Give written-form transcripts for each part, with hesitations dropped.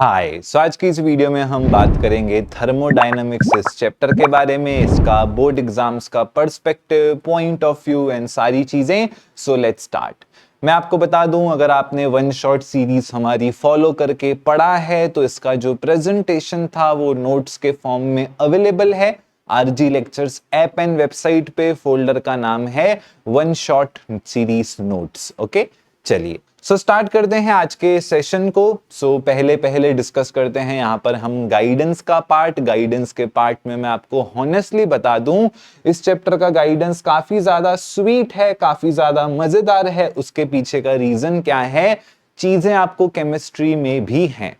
हाय आज की इस वीडियो में हम बात करेंगे थर्मोडायनामिक्स इस चैप्टर के बारे में, इसका बोर्ड एग्जाम्स का perspective, point of view and सारी चीजें। So let's start. मैं आपको बता दूं, अगर आपने वन शॉट सीरीज हमारी फॉलो करके पढ़ा है तो इसका जो प्रेजेंटेशन था वो नोट्स के फॉर्म में अवेलेबल है RG lectures app and website पे। फोल्डर का नाम है one shot series notes. Okay, चलिए स्टार्ट करते हैं आज के सेशन को। पहले डिस्कस करते हैं यहाँ पर हम गाइडेंस का पार्ट। गाइडेंस के पार्ट में मैं आपको हॉनेस्टली बता दूं, इस चैप्टर का गाइडेंस काफी ज्यादा स्वीट है, काफी ज्यादा मजेदार है। उसके पीछे का रीजन क्या है? चीजें आपको केमिस्ट्री में भी हैं।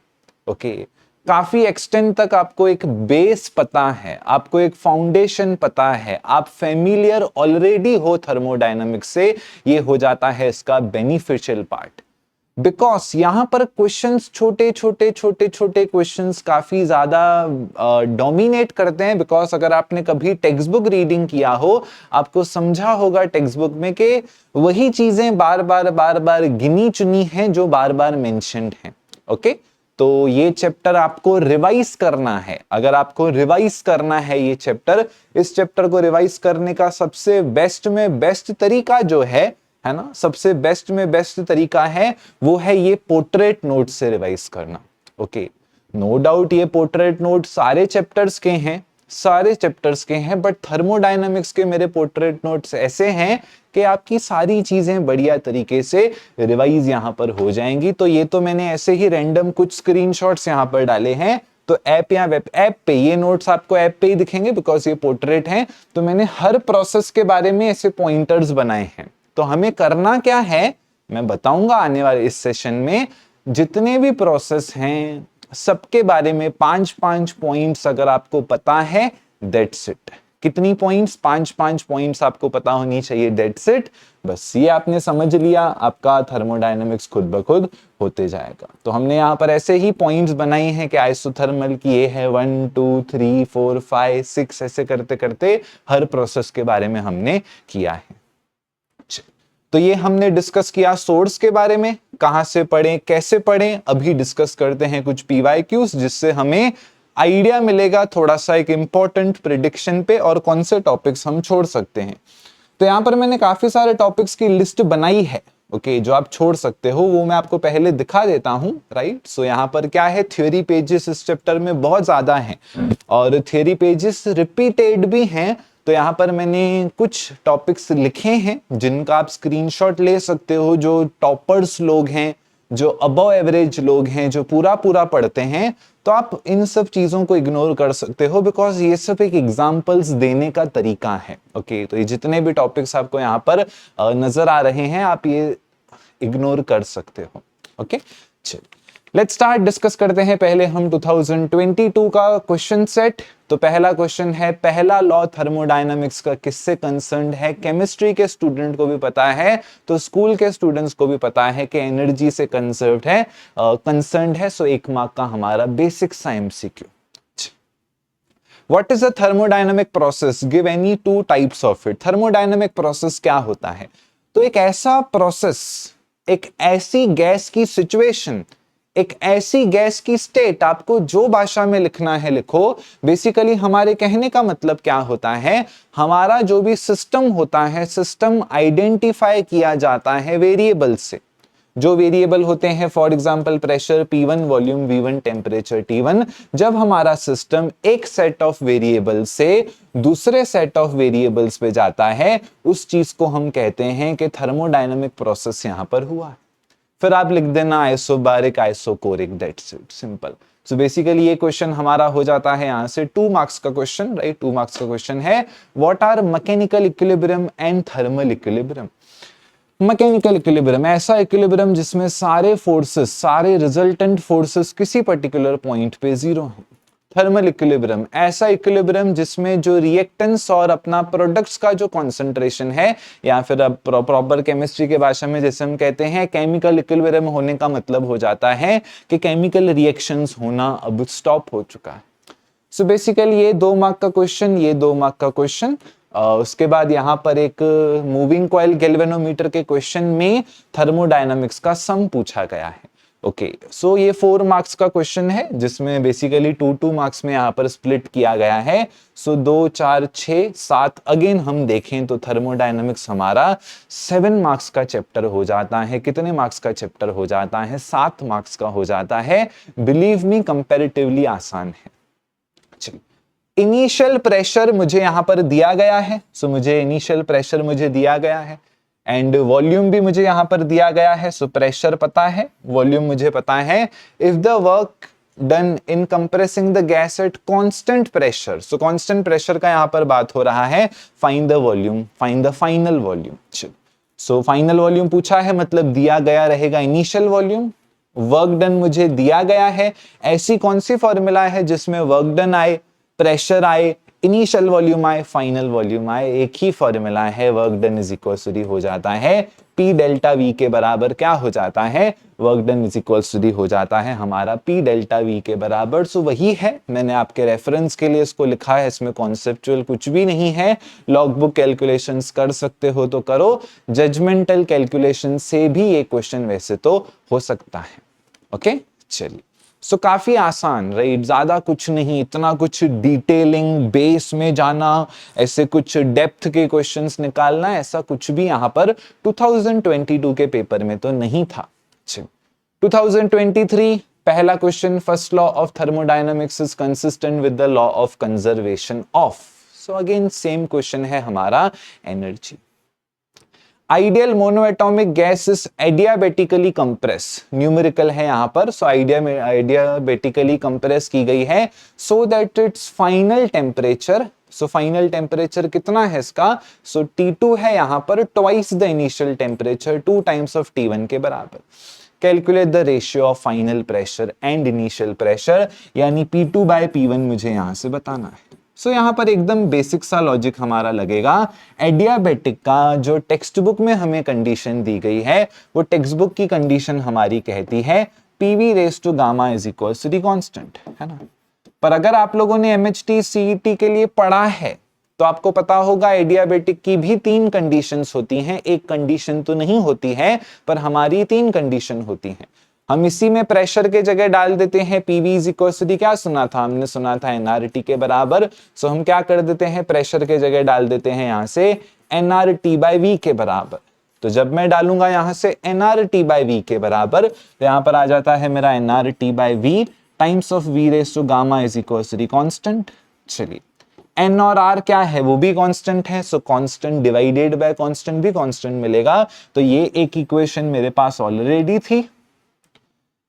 ओके, काफी एक्सटेंड तक आपको एक बेस पता है, आपको एक फाउंडेशन पता है, आप फेमिलियर ऑलरेडी हो थर्मोडायनामिक्स से, ये हो जाता है इसका बेनिफिशियल पार्ट। बिकॉज यहां पर क्वेश्चंस छोटे छोटे क्वेश्चंस काफी ज्यादा डोमिनेट करते हैं। बिकॉज अगर आपने कभी टेक्स्ट बुक रीडिंग किया हो, आपको समझा होगा टेक्स्ट बुक में कि वही चीजें बार बार गिनी चुनी हैं जो बार बार मेंशन्ड हैं। ओके, तो ये चैप्टर आपको रिवाइज करना है। अगर आपको रिवाइज करना है ये चैप्टर, इस चैप्टर को रिवाइज करने का सबसे बेस्ट में बेस्ट तरीका जो है ना, सबसे बेस्ट में बेस्ट तरीका है वो है ये पोर्ट्रेट नोट से रिवाइज करना। ओके, नो डाउट ये पोर्ट्रेट नोट सारे चैप्टर्स के हैं, बट थर्मोडायनामिक्स के मेरे पोर्ट्रेट नोट्स ऐसे हैं कि आपकी सारी चीजें बढ़िया तरीके से रिवाइज यहां पर हो जाएंगी। तो ये तो मैंने ऐसे ही रैंडम कुछ स्क्रीनशॉट्स यहां पर डाले हैं। तो ऐप या वेब ऐप पे ये नोट्स आपको ऐप पे ही दिखेंगे बिकॉज ये पोर्ट्रेट हैं। तो मैंने हर प्रोसेस के बारे में ऐसे पॉइंटर्स बनाए हैं। तो हमें करना क्या है मैं बताऊंगा आने वाले इस सेशन में। जितने भी प्रोसेस हैं सबके बारे में 5-5 पॉइंट्स अगर आपको पता है, दैट्स इट। कितनी पॉइंट्स? 5-5 पॉइंट्स आपको पता होनी चाहिए, दैट्स इट। बस ये आपने समझ लिया, आपका थर्मोडायनामिक्स खुद ब खुद होते जाएगा। तो हमने यहाँ पर ऐसे ही पॉइंट्स बनाई हैं कि आइसोथर्मल की ये है 1 2 3 4 5 6, ऐसे करते करते हर प्रोसेस के बारे में हमने किया है। तो ये हमने डिस्कस किया सोर्स के बारे में, कहां से पढ़ें, कैसे पढ़ें। अभी डिस्कस करते हैं कुछ पीवाईक्यूज जिससे हमें आइडिया मिलेगा थोड़ा सा एक इंपॉर्टेंट प्रिडिक्शन पे और कौन से टॉपिक्स हम छोड़ सकते हैं। तो यहां पर मैंने काफी सारे टॉपिक्स की लिस्ट बनाई है। ओके, जो आप छोड़ सकते हो वो मैं आपको पहले दिखा देता हूं। राइट, सो यहाँ पर क्या है, थ्योरी पेजेस इस चैप्टर में बहुत ज्यादा हैं और थ्योरी पेजेस रिपीटेड भी हैं। तो यहाँ पर मैंने कुछ टॉपिक्स लिखे हैं जिनका आप स्क्रीनशॉट ले सकते हो। जो टॉपर्स लोग हैं, जो अबव एवरेज लोग हैं, जो पूरा पढ़ते हैं, तो आप इन सब चीजों को इग्नोर कर सकते हो बिकॉज ये सब एक एग्जांपल्स देने का तरीका है। ओके, तो ये जितने भी टॉपिक्स आपको यहाँ पर नजर आ रहे हैं आप ये इग्नोर कर सकते हो। ओके, चलिए लेट्स स्टार्ट। डिस्कस करते हैं पहले हम 2022 का क्वेश्चन सेट। तो पहला क्वेश्चन है, पहला लॉ थर्मोडायनामिक्स का किससे कंसर्न्ड है? केमिस्ट्री के स्टूडेंट को भी पता है तो स्कूल के स्टूडेंट्स को भी पता है कि एनर्जी से कंसर्न्ड है। सो 1 मार्क का हमारा बेसिक सा MCQ. What is a thermodynamic process? Give any 2 types of it. Thermodynamic process क्या होता है? तो एक ऐसा प्रोसेस, एक ऐसी गैस की सिचुएशन, एक ऐसी गैस की स्टेट, आपको जो भाषा में लिखना है लिखो। बेसिकली हमारे कहने का मतलब क्या होता है, हमारा जो भी सिस्टम होता है, सिस्टम आइडेंटिफाई किया जाता है वेरिएबल से। जो वेरिएबल होते हैं for example pressure P1, volume V1, temperature T1। जब हमारा सिस्टम एक सेट ऑफ वेरिएबल से दूसरे सेट ऑफ वेरिएबल्स पे जाता है, उस चीज को हम कहते हैं कि थर्मोडायनामिक प्रोसेस यहां पर हुआ है। फिर आप लिख देना isobaric, isochoric, that's it, simple. So basically ये क्वेश्चन हमारा हो जाता है यहां से 2 मार्क्स का क्वेश्चन। राइट, 2 मार्क्स का क्वेश्चन है, what are mechanical equilibrium and thermal equilibrium? Mechanical equilibrium ऐसा इक्विलिब्रियम जिसमें सारे फोर्सेस, सारे रिजल्टेंट फोर्सेस किसी पर्टिकुलर पॉइंट पे 0 हैं। थर्मल इक्विलिब्रियम ऐसा इक्विलिब्रियम जिसमें जो रिएक्टेंट्स और अपना प्रोडक्ट्स का जो कंसंट्रेशन है, या फिर अब प्रॉपर केमिस्ट्री के भाषा में जैसे हम कहते हैं केमिकल इक्विलिब्रियम होने का मतलब हो जाता है कि केमिकल रिएक्शंस होना अब स्टॉप हो चुका है। सो बेसिकली ये 2 मार्क का क्वेश्चन, ये 2 मार्क का क्वेश्चन। उसके बाद यहाँ पर एक मूविंग कॉइल गैल्वेनोमीटर के क्वेश्चन में थर्मोडायनामिक्स का सम पूछा गया है। ओके, सो ये 4 मार्क्स का क्वेश्चन है जिसमें बेसिकली 2 मार्क्स में यहाँ पर स्प्लिट किया गया है। सो 2 4 6 7 अगेन हम देखें तो थर्मोडायनामिक्स हमारा 7 मार्क्स का चैप्टर हो जाता है। कितने मार्क्स का चैप्टर हो जाता है? 7 मार्क्स का हो जाता है। बिलीव मी, कंपैरेटिवली आसान है। चलिए, इनिशियल प्रेशर मुझे यहां पर दिया गया है। सो मुझे इनिशियल प्रेशर मुझे दिया गया है एंड वॉल्यूम भी मुझे यहां पर दिया गया है। सो प्रेशर पता है, वॉल्यूम मुझे पता है। If the work done in compressing the gas at constant pressure, so constant pressure का यहां पर बात हो रहा है। Find the volume, find the final volume. So final volume पूछा है मतलब दिया गया रहेगा इनिशियल वॉल्यूम। वर्क डन मुझे दिया गया है। ऐसी कौन सी फॉर्मूला है जिसमें वर्क डन आए, प्रेशर आए, इनिशियल वॉल्यूम आए, फाइनल वॉल्यूम आए? एक ही फॉर्मूला है, work done is equals to हो जाता है P डेल्टा V के बराबर क्या हो जाता है? Work done is equals to हो जाता है हमारा P डेल्टा V के बराबर। सो वही है, मैंने आपके रेफरेंस के लिए इसको लिखा है, इसमें कॉन्सेप्चुअल कुछ भी नहीं है। लॉग बुक कैलकुलेशंस कर सकते हो तो करो, जजमेंटल कैलकुलेशन से भी ये क्वेश्चन वैसे तो हो सकता है। ओके, चलिए, सो काफी आसान, राइट? ज्यादा कुछ नहीं, इतना कुछ डिटेलिंग बेस में जाना, ऐसे कुछ डेप्थ के क्वेश्चंस निकालना, ऐसा कुछ भी यहां पर 2022 के पेपर में तो नहीं था। 2023 पहला question, first law of thermodynamics is consistent with the law of conservation of. So again same question है हमारा, energy. Ideal monoatomic gas is adiabatically compress, numerical है यहां पर। सो आइडियाबेटिकली कंप्रेस की गई है so that it's final temperature, so final temperature कितना है इसका? सो T2 है यहां पर, twice the initial temperature, 2 times of T1 के बराबर। Calculate the ratio of final pressure and initial pressure, यानी P2 बाय P1 मुझे यहां से बताना है। सो यहां पर एकदम बेसिक सा लॉजिक हमारा लगेगा। एडियाबेटिक का जो टेक्स्ट बुक में हमें कंडीशन दी गई है, वो टेक्स्ट बुक की कंडीशन हमारी कहती है PV raise to gamma is equal to the constant, है ना? पर अगर आप लोगों ने MHT CET के लिए पढ़ा है तो आपको पता होगा एडियाबेटिक की भी 3 कंडीशंस होती हैं। एक कंडीशन तो नहीं होती है, पर हमारी 3 कंडीशन होती हैं। हम इसी में प्रेशर के जगह डाल देते हैं PV इज इक्वल टू, क्या सुना था हमने? सुना था nRT के बराबर। सो हम क्या कर देते हैं, प्रेशर के जगह डाल देते हैं यहां से nRT बाय V के बराबर। तो जब मैं डालूंगा यहां से nRT बाय V के बराबर, तो यहां पर आ जाता है मेरा nRT by V times of V raise to gamma is equal to constant. चलिए, N और R क्या है? वो भी कांस्टेंट है। सो कांस्टेंट डिवाइडेड बाय कांस्टेंट भी कांस्टेंट मिलेगा। तो ये एक इक्वेशन मेरे पास ऑलरेडी थी।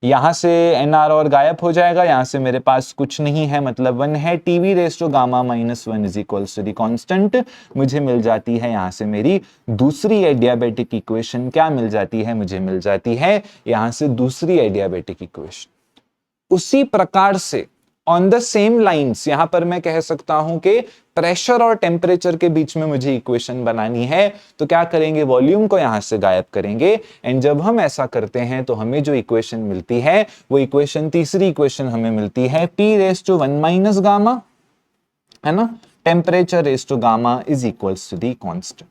यहां से NR और गायब हो जाएगा, यहां से मेरे पास कुछ नहीं है, मतलब 1 है। TV raise to gamma minus 1 is equals to the constant मुझे मिल जाती है। यहां से मेरी दूसरी एडियाबेटिक इक्वेशन क्या मिल जाती है? मुझे मिल जाती है यहां से दूसरी एडियाबेटिक इक्वेशन। उसी प्रकार से ऑन द सेम लाइंस यहां पर मैं कह सकता हूं कि प्रेशर और टेम्परेचर के बीच में मुझे इक्वेशन बनानी है, तो क्या करेंगे? वॉल्यूम को यहां से गायब करेंगे। एंड जब हम ऐसा करते हैं तो हमें जो इक्वेशन मिलती है वो इक्वेशन, तीसरी इक्वेशन हमें मिलती है P raise to 1 minus gamma, है ना? Temperature raise to gamma is equals to the constant.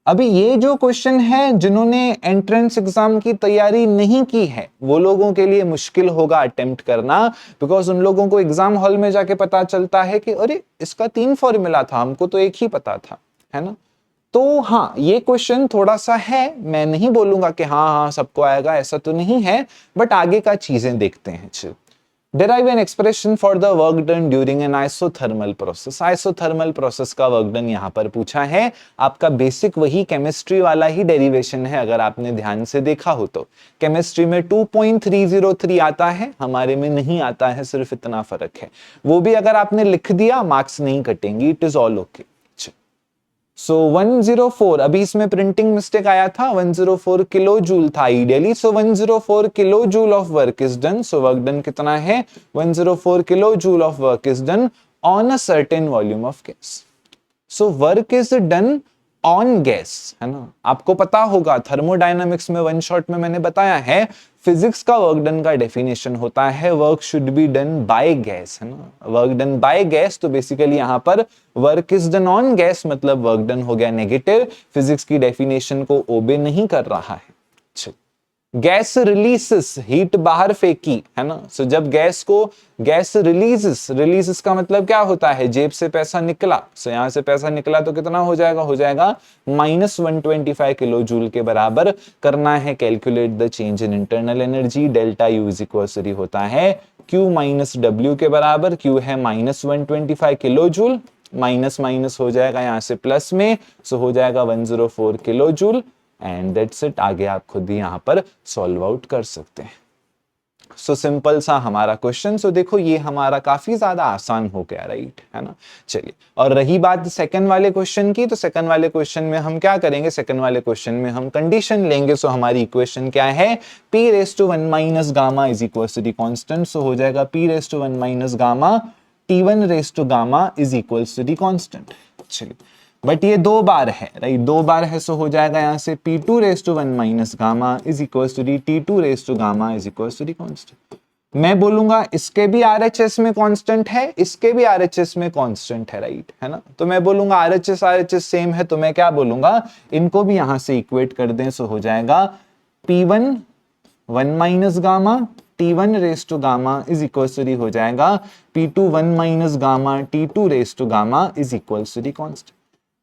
अभी ये जो क्वेश्चन है, जिन्होंने एंट्रेंस एग्जाम की तैयारी नहीं की है वो लोगों के लिए मुश्किल होगा अटेम्प्ट करना, बिकॉज उन लोगों को एग्जाम हॉल में जाके पता चलता है कि अरे इसका 3 फॉर्मूला था, हमको तो एक ही पता था, है ना? तो हाँ, ये क्वेश्चन थोड़ा सा है, मैं नहीं बोलूंगा कि हाँ हाँ सबको आएगा, ऐसा तो नहीं है, बट आगे का चीजें देखते हैं। चल, derive an expression for the work done during an isothermal process। isothermal process का वर्क डन यहां पर पूछा है। आपका बेसिक वही केमिस्ट्री वाला ही डेरिवेशन है, अगर आपने ध्यान से देखा हो तो। केमिस्ट्री में 2.303 आता है, हमारे में नहीं आता है, सिर्फ इतना फर्क है। वो भी अगर आपने लिख दिया मार्क्स नहीं कटेंगे, इट इज ऑल ओके। सो 104, अभी इसमें प्रिंटिंग मिस्टेक आया था, 104 किलो जूल था ideally. So 104 kilo joule of work is done. So work done कितना है? 104 kilo joule of work is done on a certain volume of gas. So work is done on gas, है ना? आपको पता होगा thermodynamics में one shot में मैंने बताया है, फिजिक्स का वर्क डन का डेफिनेशन होता है work should be done by gas, है ना? वर्क डन बाय गैस, तो बेसिकली यहां पर work is done on gas मतलब वर्क डन हो गया नेगेटिव, फिजिक्स की डेफिनेशन को ओबे नहीं कर रहा है। गैस रिलीजेस, हीट बाहर फेंकी, है ना। सो जब गैस रिलीजेस का मतलब क्या होता है, जेब से पैसा निकला। सो यहां से पैसा निकला तो कितना हो जाएगा -125 किलो जूल के बराबर। करना है calculate the change in internal energy, delta u is equal होता है Q माइनस W के बराबर। Q है -125 किलो जूल, माइनस माइनस हो जाएगा यहां से प्लस में, सो हो जाएगा 104 kilo joule. And that's it. आगे आप खुद ही यहां पर सॉल्व आउट कर सकते हैं। सो सिंपल सा हमारा क्वेश्चन। सो देखो ये हमारा काफी ज्यादा आसान हो गया, राइट, है ना। चलिए, और रही बात सेकंड वाले क्वेश्चन की, तो सेकंड वाले क्वेश्चन में हम क्या करेंगे, सेकंड वाले क्वेश्चन में हम कंडीशन लेंगे। सो हमारी इक्वेशन क्या है, p⁻1 minus gamma is equal to the constant. So हो जाएगा p⁻1 minus gamma T1 gamma is equal to the constant. चलिए, बट ये दो बार है, राइट, दो बार है। सो हो जाएगा यहां से P2 minus gamma is equal to the T2 gamma is equal to the constant. मैं बोलूंगा इसके भी RHS में कांस्टेंट है, इसके भी RHS में कांस्टेंट है, राइट, है ना। तो मैं बोलूंगा RHS सेम है, तो मैं क्या बोलूंगा, इनको भी यहां से इक्वेट कर दें। सो हो जाएगा P1 1 minus gamma T1 gamma is equal to the हो जाएगा P2 1 minus gamma T2 gamma is equal to the constant.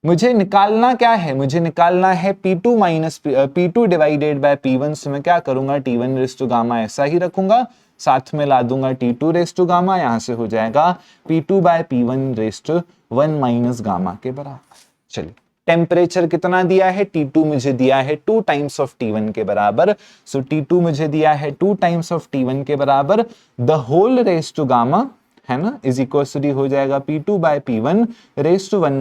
मुझे निकालना क्या है, मुझे निकालना है P2 minus P2 divided by P1। सो मैं क्या करूंगा, T1 गामा ऐसा ही रखूंगा, साथ में ला दूंगा T2 गामा, यहां से हो जाएगा P2 bye P1 minus gamma के बराबर। चलिए, टेम्परेचर कितना दिया है, T2 मुझे दिया है 2 टाइम्स ऑफ T1 के बराबर। सो T2 मुझे दिया है 2 टाइम्स ऑफ T1 के बराबर, the whole raise to gamma, है ना, इज इक्वल टू हो जाएगा P2 बाय P1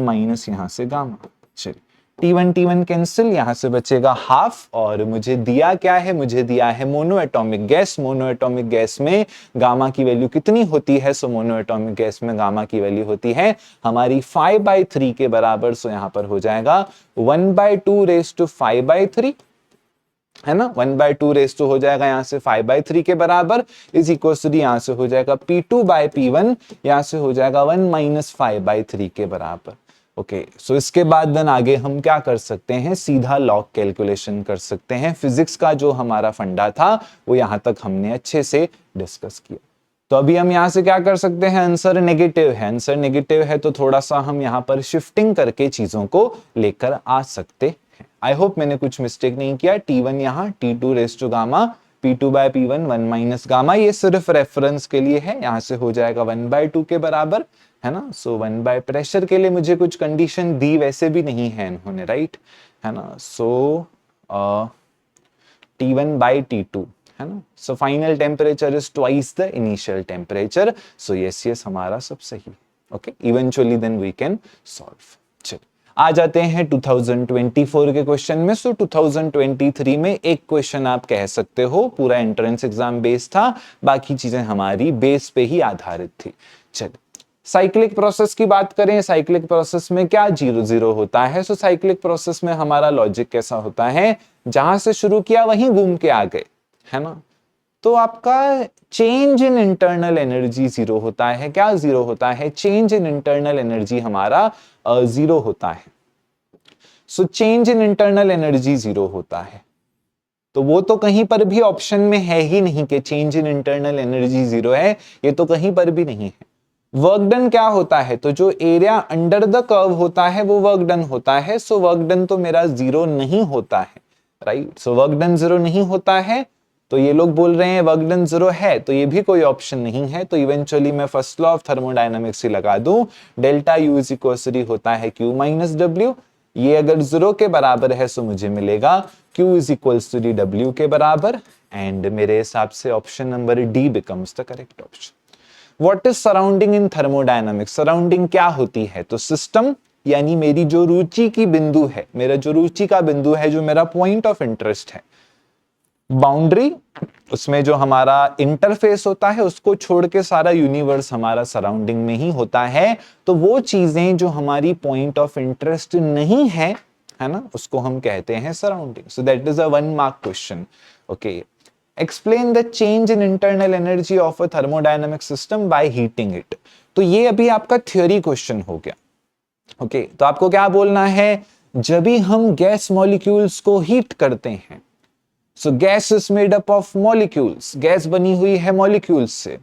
माइनस यहां से गामा। चलिए, T1 कैंसिल, यहां से बचेगा हाफ। और मुझे दिया क्या है, मुझे दिया है mono atomic gas. Mono atomic gas में गामा की वैल्यू कितनी होती है, सो मोनो एटॉमिक गैस में गामा की वैल्यू होती है हमारी 5/3 के बराबर। सो यहां पर हो जाएगा 1/2⁵, है ना, 1/2 हो जाएगा यहां से 5/3 के बराबर इज इक्वल टू यहां से हो जाएगा P2 बाय P1, यहां से हो जाएगा 1 माइनस 5/3 के बराबर। ओके, सो इसके बाद देन आगे हम क्या कर सकते हैं, सीधा लॉग कैलकुलेशन कर सकते हैं। फिजिक्स का जो हमारा फंडा था वो यहां तक हमने अच्छे से डिस्कस किया। तो अभी हम यहां से क्या कर सकते हैं, आंसर नेगेटिव है, आंसर नेगेटिव है तो थोड़ा सा हम यहां पर शिफ्टिंग करके चीजों को लेकर आ सकते हैं। आई होप मैंने कुछ मिस्टेक नहीं किया। T1 यहाँ T2 gamma, P2 bye P1 1 minus gamma, ये सिर्फ रेफरेंस के लिए है। यहां से हो जाएगा 1/2 के बराबर, है ना। सो 1 बाय प्रेशर के लिए मुझे कुछ कंडीशन दी वैसे भी नहीं है इन्होंने, राइट, है ना। सो T1 बाय T2, है ना। So final temperature is twice the initial temperature. So yes हमारा सब सही। Okay, eventually then we can solve. चलिए, आ जाते हैं 2024 के क्वेश्चन में। सो 2023 में एक क्वेश्चन आप कह सकते हो पूरा एंट्रेंस एग्जाम बेस था, बाकी चीजें हमारी बेस पे ही आधारित थी। चलिए, साइक्लिक प्रोसेस की बात करें, साइक्लिक प्रोसेस में क्या 0 होता है। सो साइक्लिक प्रोसेस में हमारा लॉजिक कैसा होता है, जहां से शुरू किया वहीं घूम के आ गए, है ना। तो आपका चेंज इन इंटरनल एनर्जी 0 होता है। क्या 0 होता है, चेंज इन इंटरनल एनर्जी हमारा 0 होता है। So change in internal energy 0 होता है, तो वो तो कहीं पर भी ऑप्शन में है ही नहीं कि चेंज इन इंटरनल एनर्जी 0 है, ये तो कहीं पर भी नहीं है। वर्क डन क्या होता है, तो जो एरिया अंडर द कर्व होता है वो वर्क डन होता है। सो वर्क डन तो मेरा 0 नहीं होता है, राइट। सो वर्क डन 0 नहीं होता है, तो ये लोग बोल रहे हैं वर्क डन 0 है, तो ये भी कोई ऑप्शन नहीं है। तो इवेंचुअली मैं फर्स्ट लॉ ऑफ थर्मोडायनामिक्स ही लगा दूं, डेल्टा यू इज इक्वल होता है Q माइनस W। ये अगर 0 के बराबर है सो मुझे मिलेगा Q is equal to d W के बराबर। एंड मेरे हिसाब से option number d becomes the correct option. What is surrounding in thermodynamics, surrounding क्या होती है, तो सिस्टम, यानी मेरी जो रुचि की बिंदु है, मेरा जो रुचि का बिंदु है, जो मेरा पॉइंट ऑफ इंटरेस्ट है। बाउंड्री, उसमें जो हमारा इंटरफेस होता है उसको छोड़ के सारा यूनिवर्स हमारा सराउंडिंग में ही होता है। तो वो चीजें जो हमारी पॉइंट ऑफ इंटरेस्ट नहीं है ना, उसको हम कहते हैं surrounding. So that is a 1 mark question. Okay, explain the change in internal energy of a thermodynamic system by heating it. तो ये अभी आपका थ्योरी क्वेश्चन हो गया। ओके, तो आपको क्या बोलना है, जब भी हम गैस मॉलिक्यूल्स को हीट करते हैं सो gas is made up of molecules, gas बनी हुई है मॉलिक्यूल्स से।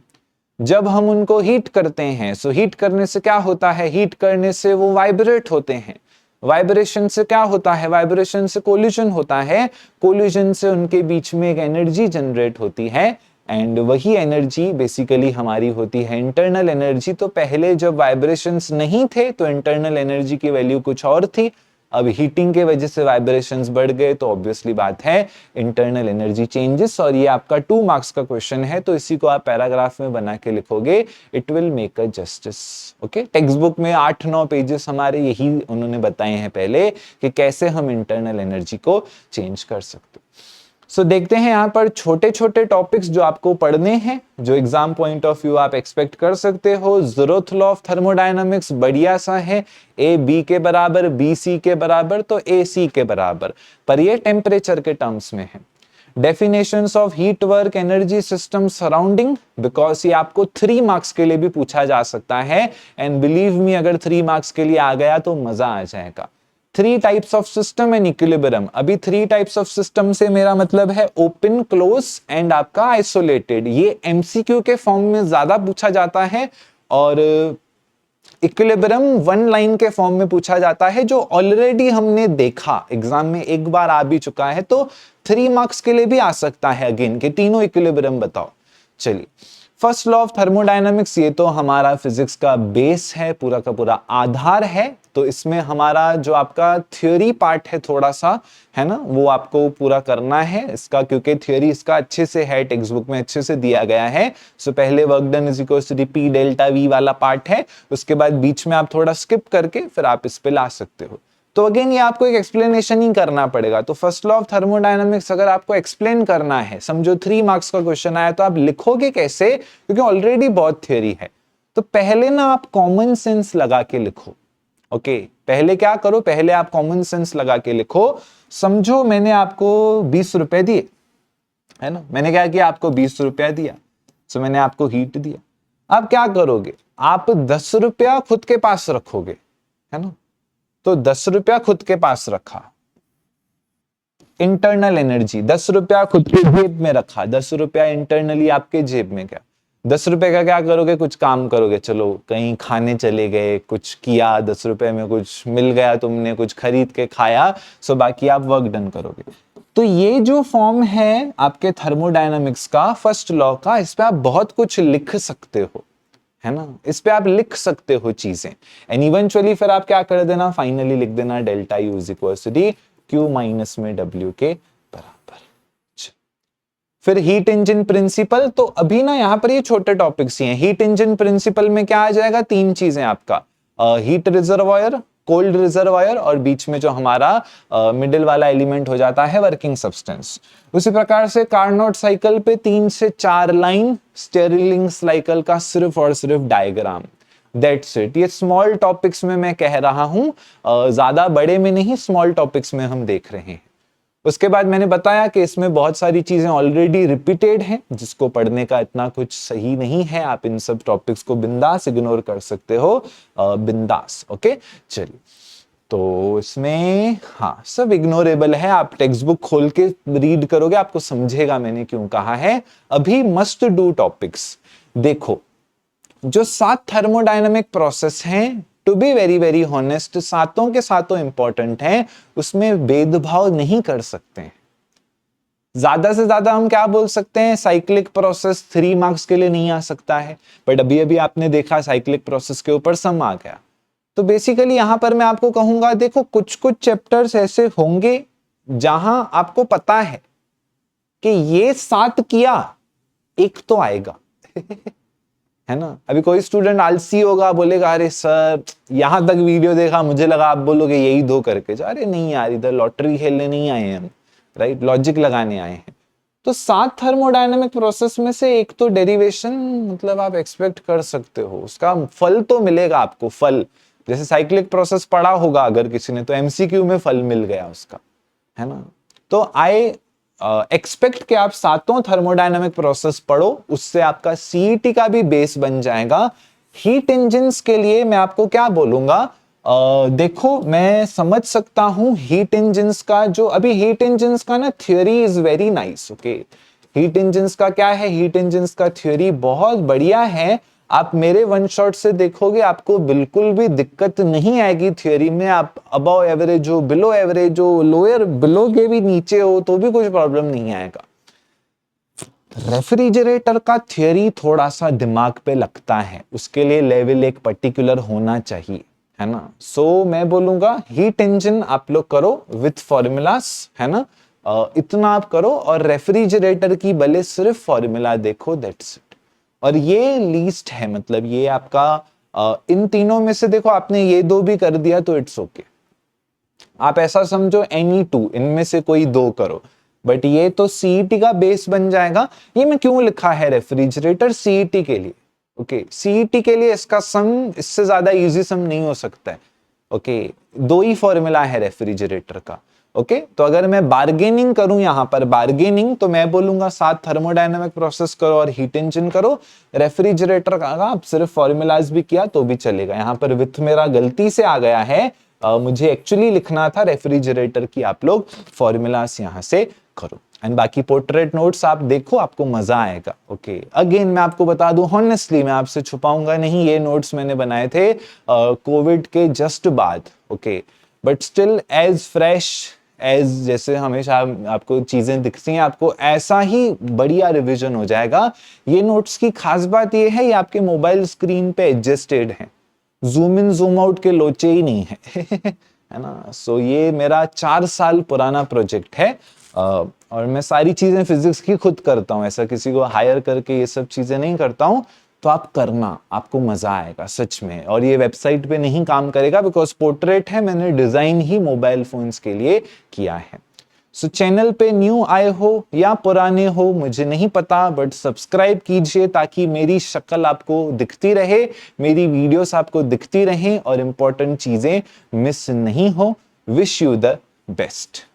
जब हम उनको हीट करते हैं, सो हीट करने से क्या होता है, हीट करने से वो वाइब्रेट होते हैं। वाइब्रेशन से क्या होता है, वाइब्रेशन से कोलिजन होता है, कोलिजन से उनके बीच में एक एनर्जी जनरेट होती है, एंड वही एनर्जी बेसिकली हमारी होती है इंटरनल एनर्जी। तो पहले जब वाइब्रेशंस नहीं थे तो इंटरनल एनर्जी की वैल्यू कुछ और थी, अब हीटिंग के वजह से वाइब्रेशंस बढ़ गए तो ऑब्वियसली बात है इंटरनल एनर्जी चेंजेस। और ये आपका 2 मार्क्स का क्वेश्चन है, तो इसी को आप पैराग्राफ में बना के लिखोगे, it will make a justice. Okay, text book में 8-9 पेजेस हमारे यही उन्होंने बताए हैं पहले कि कैसे हम इंटरनल एनर्जी को चेंज कर सकते। सो देखते हैं यहाँ पर छोटे छोटे टॉपिक्स जो आपको पढ़ने हैं, जो एग्जाम पॉइंट ऑफ व्यू आप एक्सपेक्ट कर सकते हो। ज़रूरत लॉ ऑफ थर्मोडायनामिक्स बढ़िया सा है, ए बी के बराबर, बी सी के बराबर, तो ए सी के बराबर, पर ये टेम्परेचर के टर्म्स में है। Definitions of heat work energy system surrounding, because ये आपको 3 मार्क्स के लिए भी पूछा जा सकता है, एंड बिलीव मी अगर 3 मार्क्स के लिए आ गया तो मजा आ जाएगा। 3 types of system and equilibrium. अभी 3 टाइप्स ऑफ सिस्टम से मेरा मतलब है ओपन, क्लोज एंड आपका आइसोलेटेड। ये एमसीक्यू के फॉर्म में ज्यादा पूछा जाता है, और इक्विलिब्रियम 1 लाइन के फॉर्म में पूछा जाता है, जो ऑलरेडी हमने देखा एग्जाम में एक बार आ भी चुका है, तो 3 मार्क्स के लिए भी आ सकता है अगेन कि तीनों इक्विलिब्रियम बताओ। चलिए, फर्स्ट लॉ ऑफ थर्मोडायनामिक्स, ये तो हमारा फिजिक्स का बेस है, पूरा का पूरा आधार है। तो इसमें हमारा जो आपका थ्योरी पार्ट है थोड़ा सा, है ना, वो आपको पूरा करना है इसका, क्योंकि थ्योरी इसका अच्छे से है, टेक्स्ट बुक में अच्छे से दिया गया है। सो पहले work done is equals to p delta v वाला पार्ट है, उसके बाद बीच में आप थोड़ा स्किप करके फिर आप इस पे ला सकते हो। तो अगेन ये आपको एक एक्सप्लेनेशन ही करना पड़ेगा। तो फर्स्ट लॉ ऑफ थर्मोडायनामिक्स अगर आपको एक्सप्लेन करना है, समझो 3 मार्क्स का क्वेश्चन आया, तो आप लिखोगे कैसे, क्योंकि ऑलरेडी बहुत थ्योरी है। तो पहले ना आप कॉमन सेंस लगा के लिखो। ओके, पहले क्या करो, पहले आप कॉमन सेंस लगा के लिखो। समझो मैंने आपको 20 रुपए दिए, है ना, मैंने क्या किया, आपको 20 रुपया दिया, सो मैंने आपको हीट दिया। आप क्या करोगे, आप 10 रुपया खुद के पास रखोगे, है ना। तो 10 रुपया खुद के पास रखा, इंटरनल एनर्जी 10 रुपया खुद के जेब में रखा, 10 रुपया इंटरनली आपके जेब में गया। 10 रुपए का क्या करोगे, कुछ काम करोगे, चलो कहीं खाने चले गए, कुछ किया, 10 रुपए में कुछ मिल गया, तुमने कुछ खरीद के खाया, सो बाकी आप वर्क डन करोगे। तो ये जो फॉर्म है आपके थर्मोडायनामिक्स का फर्स्ट लॉ का, इस पे आप बहुत कुछ लिख सकते हो, है ना, इस पे आप लिख सकते हो चीजें, एंड इवेंचुअली फिर आप क्या कर देना, फाइनली लिख देना delta u is equal to d q minus में डब्ल्यू के बराबर। फिर हीट इंजन प्रिंसिपल, तो अभी ना यहाँ पर ये छोटे टॉपिक्स ही हैं। हीट इंजन प्रिंसिपल में क्या आ जाएगा, 3 चीजें आपका, हीट रिजर्वायर, कोल्ड रिजर्वायर, और बीच में जो हमारा मिडिल वाला एलिमेंट हो जाता है वर्किंग सब्सटेंस। उसी प्रकार से कार्नोट साइकिल पे 3 से 4 लाइन, स्टेरिलिंग साइकिल का सिर्फ और सिर्फ डायग्राम, दैट्स इट। ये स्मॉल टॉपिक्स में मैं कह रहा हूं, ज्यादा बड़े में नहीं, स्मॉल टॉपिक्स में हम देख रहे हैं। उसके बाद मैंने बताया कि इसमें बहुत सारी चीजें ऑलरेडी रिपीटेड हैं, जिसको पढ़ने का इतना कुछ सही नहीं है, आप इन सब टॉपिक्स को बिंदास इग्नोर कर सकते हो, बिंदास। ओके, चलिए, तो इसमें हाँ सब इग्नोरेबल है, आप टेक्स्ट बुक खोल के रीड करोगे आपको समझेगा मैंने क्यों कहा है। अभी मस्ट डू टॉपिक्स देखो, जो 7 थर्मोडायनामिक प्रोसेस हैं, to be very very honest, सातों के सातों इंपॉर्टेंट हैं, उसमें भेदभाव नहीं कर सकते हैं। ज्यादा से ज्यादा हम क्या बोल सकते हैं, साइक्लिक प्रोसेस 3 मार्क्स के लिए नहीं आ सकता है, बट अभी अभी आपने देखा साइक्लिक प्रोसेस के ऊपर सम आ गया। तो बेसिकली यहां पर मैं आपको कहूंगा, देखो कुछ कुछ चैप्टर्स ऐसे होंगे जहां आपको पता है कि ये 7 किया, एक तो आएगा है ना। अभी कोई स्टूडेंट आलसी होगा, बोलेगा अरे सर यहां तक वीडियो देखा, मुझे लगा आप बोलोगे यही 2 करके जाओ। अरे नहीं यार, इधर लॉटरी खेलने नहीं आए हैं हम, राइट, लॉजिक लगाने आए हैं। तो 7 थर्मोडायनामिक प्रोसेस में से एक तो डेरिवेशन, मतलब आप एक्सपेक्ट कर सकते हो, उसका फल तो मिलेगा आपको, फल। जैसे साइक्लिक प्रोसेस पढ़ा होगा अगर किसी ने, तो एमसीक्यू में फल मिल गया उसका, है ना। तो आई एक्सपेक्ट कि आप 7 थर्मोडायनामिक प्रोसेस पढ़ो, उससे आपका सीईटी का भी बेस बन जाएगा। हीट इंजन्स के लिए मैं आपको क्या बोलूंगा, देखो मैं समझ सकता हूँ हीट इंजन्स का, जो अभी हीट इंजन्स का ना theory is very nice. Okay, heat engines का क्या है, हीट इंजन्स का थ्योरी बहुत बढ़िया है। आप मेरे वन शॉट से देखोगे आपको बिल्कुल भी दिक्कत नहीं आएगी थ्योरी में। आप अबव एवरेज हो, बिलो एवरेज हो, लोअर बिलो के भी नीचे हो तो भी कुछ प्रॉब्लम नहीं आएगा। रेफ्रिजरेटर का थ्योरी थोड़ा सा दिमाग पे लगता है, उसके लिए लेवल एक पर्टिकुलर होना चाहिए, है ना। सो मैं बोलूंगा हीट इंजन आप लोग करो विथ फॉर्मूलास, है ना। इतना आप करो और रेफ्रिजरेटर की भले सिर्फ फॉर्मूला देखो, दैट्स इट। और ये लीस्ट है, मतलब ये आपका इन तीनों में से देखो आपने ये दो भी कर दिया तो इट्स ओके। आप ऐसा समझो एनी टू इनमें से कोई दो करो, बट ये तो सीईटी का बेस बन जाएगा। ये मैं क्यों लिखा है रेफ्रिजरेटर सीईटी के लिए। ओके, सीईटी के लिए इसका सम इससे ज्यादा इजी सम नहीं हो सकता है। ओके, दो ही फॉर्मूला है रेफ्रिजरेटर का। ओके, तो अगर मैं बार्गेनिंग करूं यहां पर बार्गेनिंग, तो मैं बोलूंगा साथ थर्मोडायनामिक प्रोसेस करो और हीट इंजन करो। रेफ्रिजरेटर का आप सिर्फ फॉर्मूलाज भी किया तो भी चलेगा। यहां पर विथ मेरा गलती से आ गया है, मुझे एक्चुअली लिखना था रेफ्रिजरेटर की आप लोग फॉर्मूलास यहां से करो। एंड बाकी पोर्ट्रेट नोट्स आप देखो, आपको मजा आएगा। ओके, अगेन मैं आपको बता दूं हॉनेस्टली, मैं आपसे छुपाऊंगा नहीं, ये नोट्स मैंने बनाए थे कोविड के जस्ट बाद। Okay, but still as fresh as जैसे हमेशा आपको चीजें दिखती हैं, आपको ऐसा ही बढ़िया रिवीजन हो जाएगा। ये नोट्स की खास बात ये है, ये आपके मोबाइल स्क्रीन पे एडजस्टेड है, जूम इन जूम आउट के लोचे ही नहीं है है ना। सो ये मेरा 4 साल पुराना प्रोजेक्ट है और मैं सारी चीजें फिजिक्स की खुद करता हूँ, ऐसा किसी को हायर करके ये सब चीजें नहीं करता हूँ। तो आप करना, आपको मजा आएगा सच में। और ये वेबसाइट पे नहीं काम करेगा बिकॉज पोर्ट्रेट है, मैंने डिजाइन ही मोबाइल फोन्स के लिए किया है। सो चैनल पे न्यू आए हो या पुराने हो मुझे नहीं पता, बट सब्सक्राइब कीजिए ताकि मेरी शक्ल आपको दिखती रहे, मेरी वीडियोस आपको दिखती रहें और इंपॉर्टेंट चीजें मिस नहीं हो। Wish you the best.